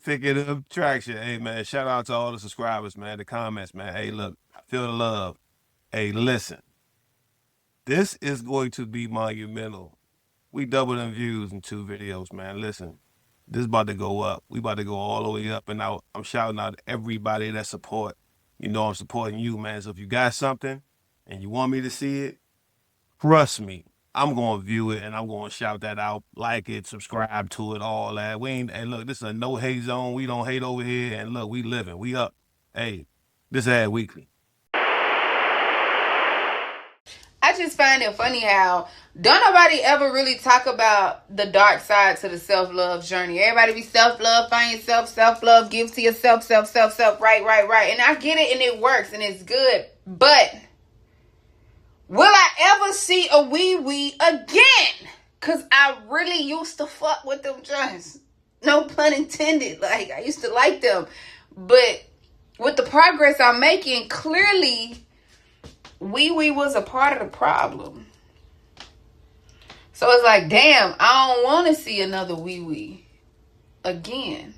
Picking up traction. Hey, man, shout out to all the subscribers, man, the comments, man. Hey, look, I feel the love. Hey, listen, this is going to be monumental. We doubled in views in 2 videos, man. Listen, this is about to go up. We about to go all the way up and out. I'm shouting out everybody that support. You know I'm supporting you, man. So if you got something and you want me to see it, trust me, I'm gonna view it and I'm gonna shout that out, like it, subscribe to it, all that. We ain't, hey, look, this is a no hate zone. We don't hate over here. And look, we living, we up. Hey, this ad weekly. I just find it funny how don't nobody ever really talk about the dark side to the self-love journey. Everybody be self-love, find yourself, self-love, give to yourself, self, right. And I get it and it works and it's good. But will I ever see a wee again? Because I really used to fuck with them joints. No pun intended. Like, I used to like them. But with the progress I'm making, clearly wee was a part of the problem. So it's like, damn, I don't want to see another wee again.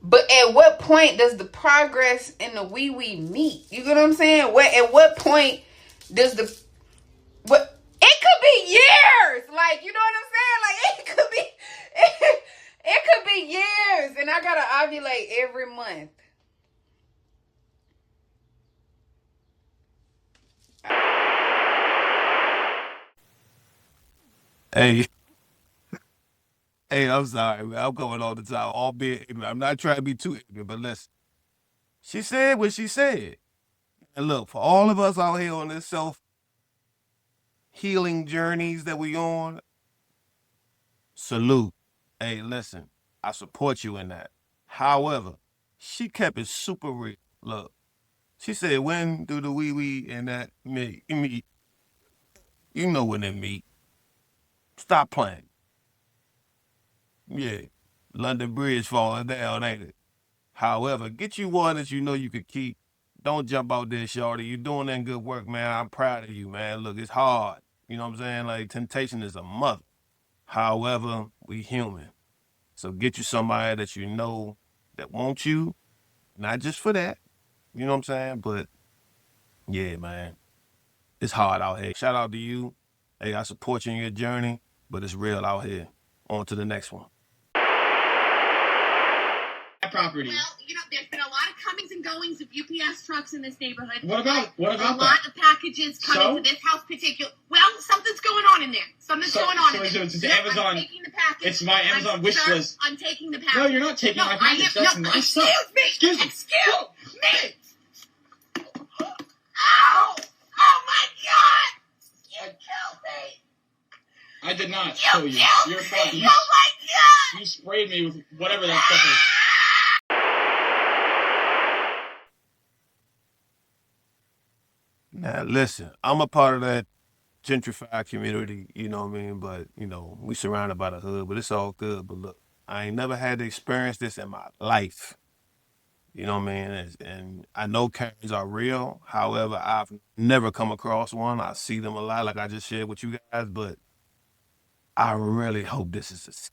But at what point does the progress and the wee meet? You get what I'm saying? At what point does the what? It could be years. Like, you know what I'm saying? Like, it could be it could be years, and I gotta ovulate every month. Hey, hey, I'm sorry, man. I'm coming all the time, albeit I'm not trying to be too ignorant, but listen. She said what she said. And look, for all of us out here on this self-healing journeys that we on, salute. Hey, listen, I support you in that. However, she kept it super real. Look, she said, when do the wee and that meet? You know when they meet. Stop playing. Yeah, London Bridge falling down, ain't it? However, get you one that you know you could keep. Don't jump out there, shorty. You're doing that good work, man. I'm proud of you, man. Look, it's hard. You know what I'm saying? Like, temptation is a mother. However, we human. So get you somebody that you know that wants you, not just for that. You know what I'm saying? But yeah, man, it's hard out here. Shout out to you. Hey, I support you in your journey, but it's real out here. On to the next one. Property. Well, there's been a lot of comings and goings of UPS trucks in this neighborhood. What about a lot of packages coming to this house particular? Well, something's going on in there. Something's going on in there. It's Amazon. I'm taking the package. It's my Amazon wish list. I'm taking the package. No, you're not taking my package. That's my stuff. Excuse me. Ow! Oh my God! You killed me. I did not kill you. You're fine. Oh my God! You sprayed me with whatever that stuff is. Now, listen, I'm a part of that gentrified community, you know what I mean? But, we surrounded by the hood, but it's all good. But look, I ain't never had to experience this in my life. You know what I mean? And I know Karens are real. However, I've never come across one. I see them a lot, like I just shared with you guys. But I really hope this is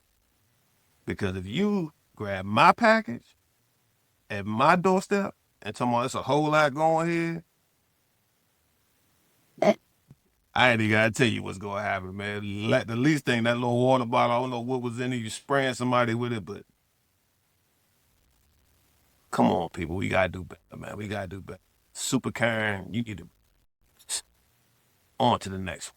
because if you grab my package at my doorstep and tell me there's a whole lot going here, I ain't even gotta tell you what's gonna happen, man. The least thing, that little water bottle, I don't know what was in it. You spraying somebody with it, but come on, people. We gotta do better, man. We gotta do better. Super Karen, you need to on to the next one.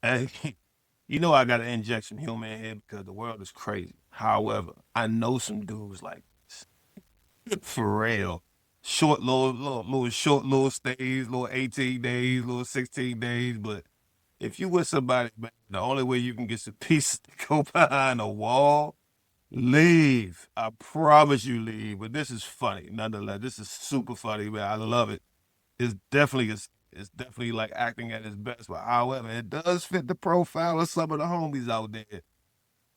Hey, I gotta inject some humor in here because the world is crazy. However, I know some dudes like this. For real. Short little stays, little 18 days, little 16 days, but If you with somebody, man, the only way you can get some peace is to go behind a wall, leave. I promise you leave. But this is funny. Nonetheless, this is super funny, man. I love it. It's definitely like acting at its best. But however, it does fit the profile of some of the homies out there.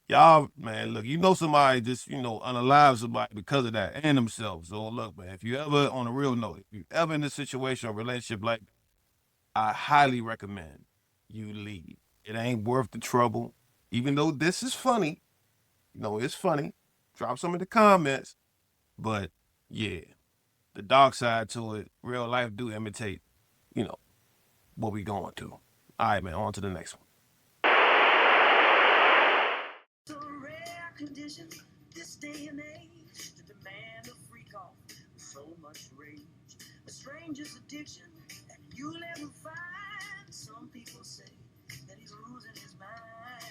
Y'all, man, look, you know somebody just, unalive somebody because of that and themselves. So look, man, if you ever on a real note, if you ever in a situation or relationship like that, I highly recommend you leave. It ain't worth the trouble. Even though this is funny, it's funny. Drop some in the comments. But yeah, the dark side to it, real life do imitate, you know, what we going through. All right, man, on to the next one. So rare condition this day and age to demand a freak off with so much rage. A stranger's addiction that you'll ever find. Some people say that he's losing his mind.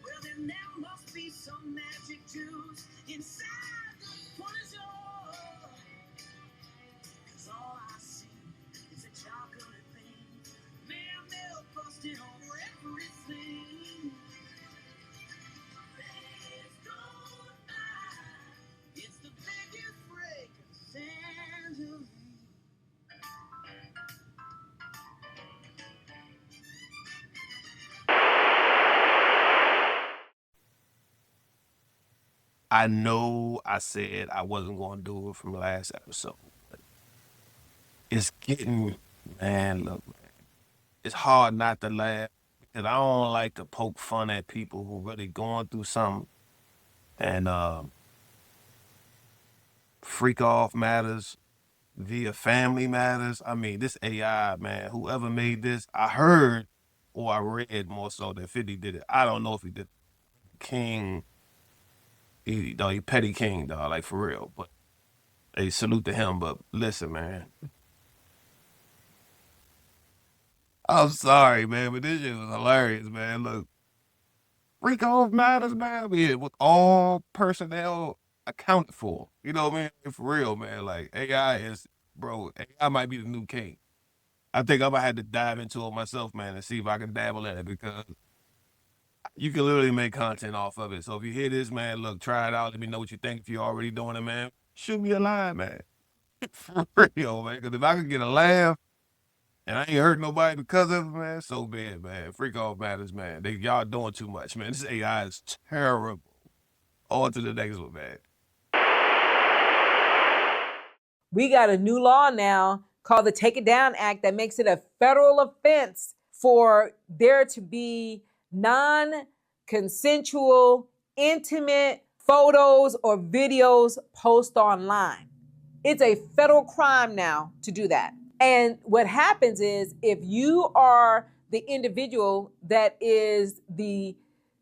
Well, then there must be some magic juice inside the poison. Cause all I see is a chocolate thing. Man, they're busted on everything. It's the biggest break of Santorini. I know I said I wasn't going to do it from the last episode, but it's getting, man, look, man, it's hard not to laugh because I don't like to poke fun at people who really going through something and freak off matters via family matters. I mean, this AI, man, whoever made this, I heard or I read more so that 50 did it. I don't know if he did. King, he petty king, dog, like for real. But hey, salute to him. But listen, man, I'm sorry, man, but this shit was hilarious, man. Look, freak off matters, man. I mean, with all personnel accounted for. You know what I mean? For real, man. Like AI is, bro. AI might be the new king. I think I'm gonna have to dive into it myself, man, and see if I can dabble in it because you can literally make content off of it. So if you hear this, man, look, try it out. Let me know what you think. If you're already doing it, man, shoot me a line, man. For real, man. Because if I can get a laugh and I ain't hurt nobody because of it, man, so be it, man. Freak off matters, man. Y'all doing too much, man. This AI is terrible. On to the next one, man. We got a new law now called the Take It Down Act that makes it a federal offense for there to be non-consensual, intimate photos or videos posted online. It's a federal crime now to do that. And what happens is if you are the individual that is the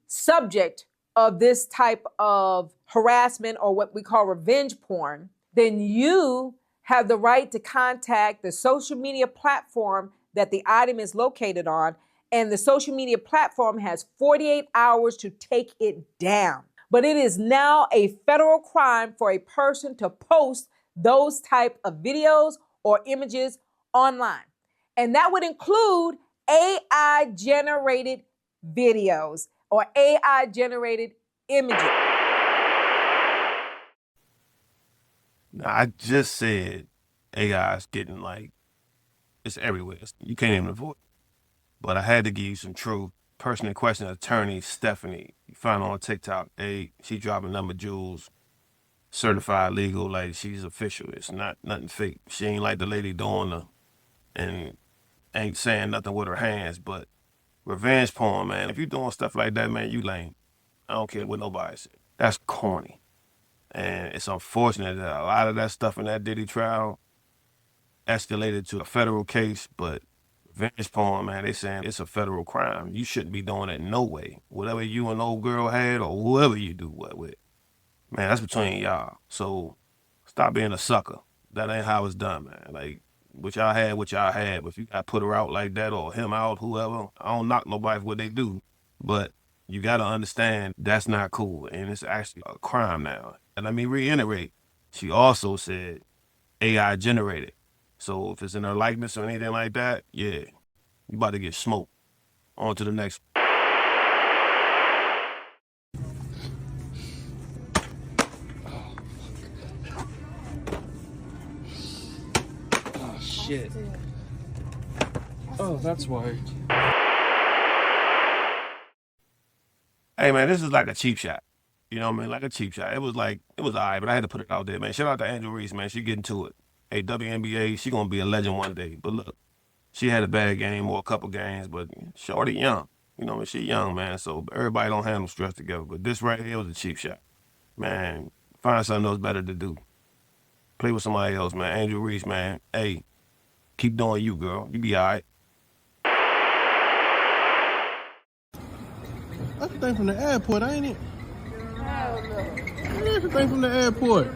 subject of this type of harassment or what we call revenge porn, then you have the right to contact the social media platform that the item is located on, and the social media platform has 48 hours to take it down. But it is now a federal crime for a person to post those type of videos or images online. And that would include AI generated videos or AI generated images. Now, I just said AI is getting like, it's everywhere. You can't even avoid it. But I had to give you some truth. Person in question, attorney Stephanie, you find her on TikTok. She dropping number jewels, certified legal, like she's official. It's not nothing fake. She ain't like the lady doing the and ain't saying nothing with her hands. But revenge porn, man. If you doing stuff like that, man, you lame. I don't care what nobody said. That's corny. And it's unfortunate that a lot of that stuff in that Diddy trial escalated to a federal case, but revenge porn, man, they saying it's a federal crime. You shouldn't be doing it no way. Whatever you and old girl had or whoever you do what with, man, that's between y'all. So stop being a sucker. That ain't how it's done, man. Like, what y'all had, But if you got to put her out like that or him out, whoever, I don't knock nobody for what they do. But you got to understand that's not cool. And it's actually a crime now. And let me reiterate, she also said AI generated. So if it's in her likeness or anything like that, yeah, You about to get smoked. On to the next. Oh, shit. Oh, that's why. Hey, man, this is like a cheap shot. You know what I mean? Like a cheap shot. It was all right, but I had to put it out there, man. Shout out to Angel Reese, man. She getting to it. Hey, WNBA, she gonna be a legend one day. But look, she had a bad game or a couple games, but shorty young. You know what I mean? She young, man. So everybody don't handle stress together. But this right here was a cheap shot. Man, find something else better to do. Play with somebody else, man. Angel Reese, man. Hey, keep doing you, girl. You be all right. That's the thing from the airport, ain't it? That's the thing from the airport.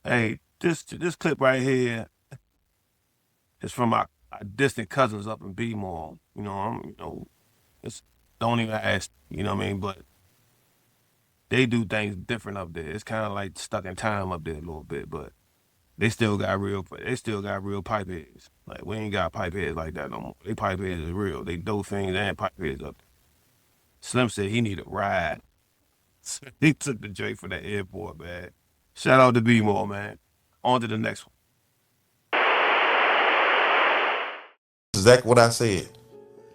Hey, this clip right here is from our distant cousins up in B-Mall. It's don't even ask. You know what I mean? But they do things different up there. It's kind of like stuck in time up there a little bit, but they still got real pipe heads. Like we ain't got pipe heads like that no more. They pipe heads is real. They do things and pipe heads up there. Slim said he need a ride. So he took the Drake from the airport, man. Shout out to B-More, man. On to the next one. Exactly what I said.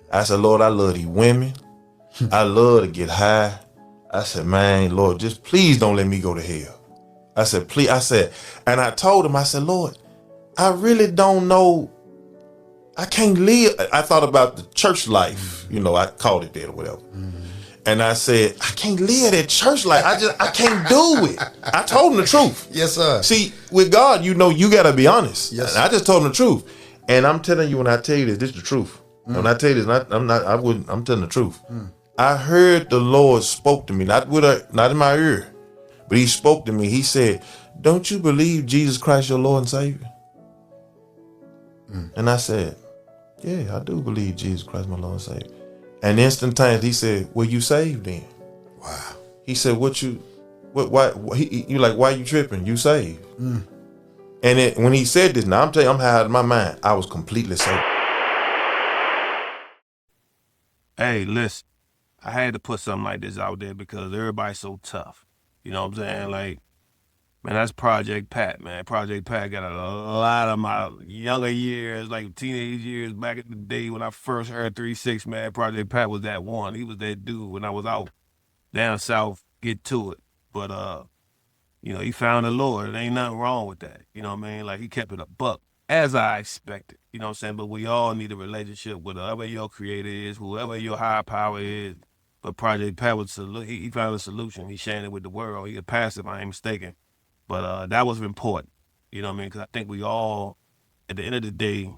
I said, Lord, I love these women. I love to get high. I said, man, Lord, just please don't let me go to hell. I said, please. I said, and I told him, I said, Lord, I really don't know. I can't live. I thought about the church life. I called it that or whatever. And I said, I can't live that church life. I can't do it. I told him the truth. Yes, sir. See, with God, you got to be honest. Yes, and I just told him the truth. And I'm telling you, when I tell you this is the truth. When I tell you this, I'm telling the truth. I heard the Lord spoke to me, not in my ear, but he spoke to me. He said, don't you believe Jesus Christ your Lord and Savior? And I said, yeah, I do believe Jesus Christ my Lord and Savior. And instantaneously he said, well, you saved then. Wow. He said, why you tripping? You saved. And when he said this, now I'm telling you, I'm high out of my mind. I was completely sober. Hey, listen, I had to put something like this out there because everybody's so tough. You know what I'm saying? Like, man, that's Project Pat, man. Project Pat got a lot of my younger years, like teenage years back in the day when I first heard 3-6, man. Project Pat was that one. He was that dude when I was out down south, get to it. But, he found the Lord. There ain't nothing wrong with that. You know what I mean? Like, he kept it a buck, as I expected. You know what I'm saying? But we all need a relationship with whoever your creator is, whoever your higher power is. But Project Pat he found a solution. He shared it with the world. He a pastor, if I ain't mistaken. But that was important. You know what I mean? Because I think we all, at the end of the day,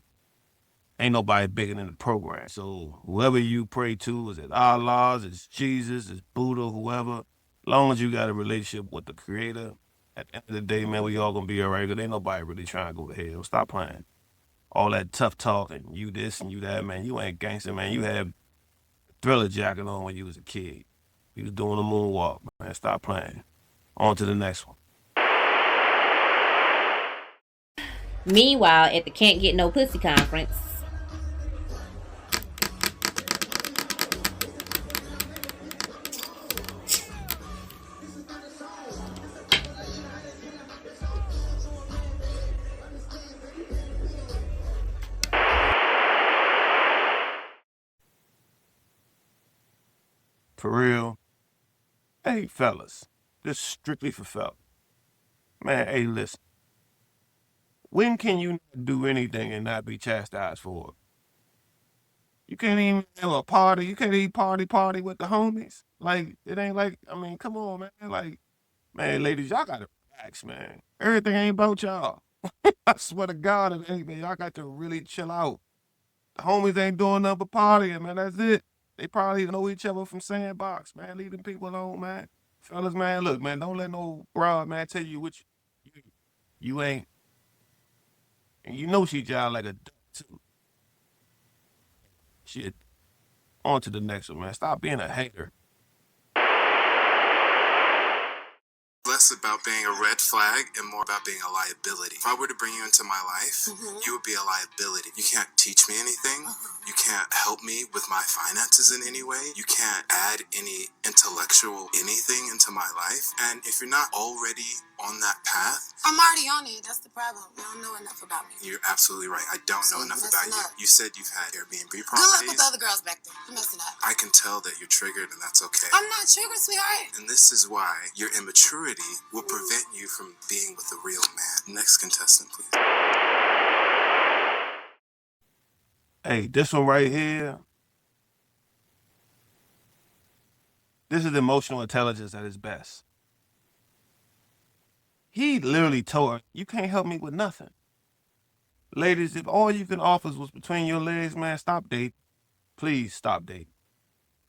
ain't nobody bigger than the program. So whoever you pray to, is it Allah, is it Jesus, is Buddha, whoever, as long as you got a relationship with the creator, at the end of the day, man, we all gonna be all right. Because ain't nobody really trying to go to hell. Stop playing. All that tough talk and you this and you that, man. You ain't gangster, man. You had Thriller jacket on when you was a kid. You was doing a moonwalk, man. Stop playing. On to the next one. Meanwhile, at the Can't Get No Pussy conference, For real. Hey, fellas. This is strictly for fellas. Man, hey, listen. When can you not do anything and not be chastised for it? You can't even have a party. You can't even party with the homies. Like, it ain't like, I mean, come on, man. Like, man, ladies, y'all gotta relax, man. Everything ain't about y'all. I swear to God, it ain't, man. Y'all got to really chill out. The homies ain't doing nothing but partying, man. That's it. They probably know each other from Sandbox, man. Leave them people alone, man. Fellas, man, look, man, don't let no broad, man, tell you you ain't. And you know she jive like a duck, too. Shit. On to the next one, man. Stop being a hater. Blessings. less about being a red flag and more about being a liability. If I were to bring you into my life, you would be a liability. You can't teach me anything. You can't help me with my finances in any way. You can't add any intellectual anything into my life. And if you're not already on that path, I'm already on it. That's the problem. You don't know enough about me. you're absolutely right. I don't know enough about you. You said you've had Airbnb Good luck with properties. the other girls back there. You're messing up. I can tell that you're triggered, and that's okay. I'm not triggered, sweetheart. And this is why your immaturity will prevent you from being with a real man. Next contestant, please. Hey, this one right here, this is emotional intelligence at its best. He literally told her, you can't help me with nothing. Ladies, if all you can offer was between your legs, man, stop dating. Please stop dating.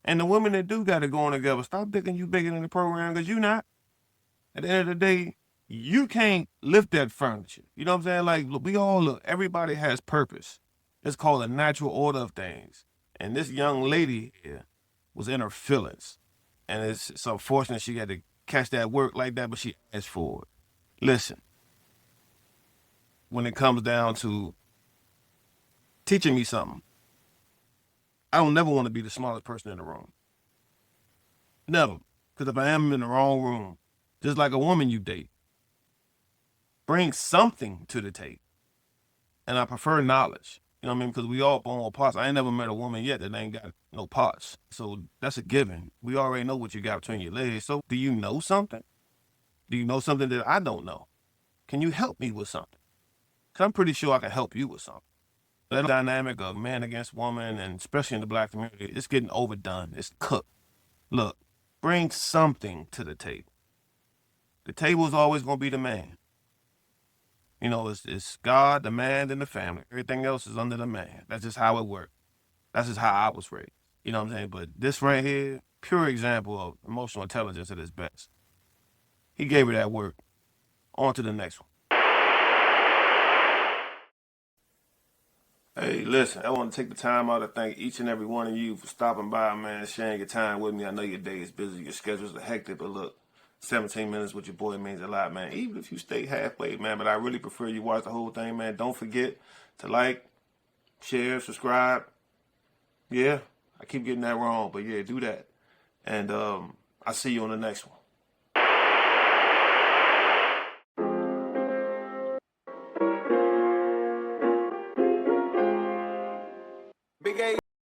And the women that do got it going together, stop thinking you bigger than the program, because you not. At the end of the day, you can't lift that furniture. You know what I'm saying? Like, look, everybody has purpose. It's called a natural order of things. And this young lady here was in her feelings. And it's unfortunate she had to catch that work like that, but she asked for it. Listen, when it comes down to teaching me something, I don't never want to be the smartest person in the room. Never. Because if I am in the wrong room, just like a woman you date, bring something to the table. And I prefer knowledge. You know what I mean? Because we all born with parts. I ain't never met a woman yet that ain't got no parts. So that's a given. We already know what you got between your legs. So do you know something? Do you know something that I don't know? Can you help me with something? Because I'm pretty sure I can help you with something. That dynamic of man against woman, and especially in the black community, it's getting overdone. It's cooked. Look, bring something to the table. The table is always going to be the man. You know, it's God, the man, and the family. Everything else is under the man. That's just how it works. That's just how I was raised. You know what I'm saying? But this right here, pure example of emotional intelligence at its best. He gave her that work. On to the next one. Hey, listen, I want to take the time out to thank each and every one of you for stopping by, man, sharing your time with me. I know your day is busy, your schedules are hectic, but look, 17 minutes with your boy means a lot, man. Even if you stay halfway, man, but I really prefer you watch the whole thing, man. Don't forget to like, share, subscribe. Yeah, I keep getting that wrong, but yeah, do that. And I'll see you on the next one.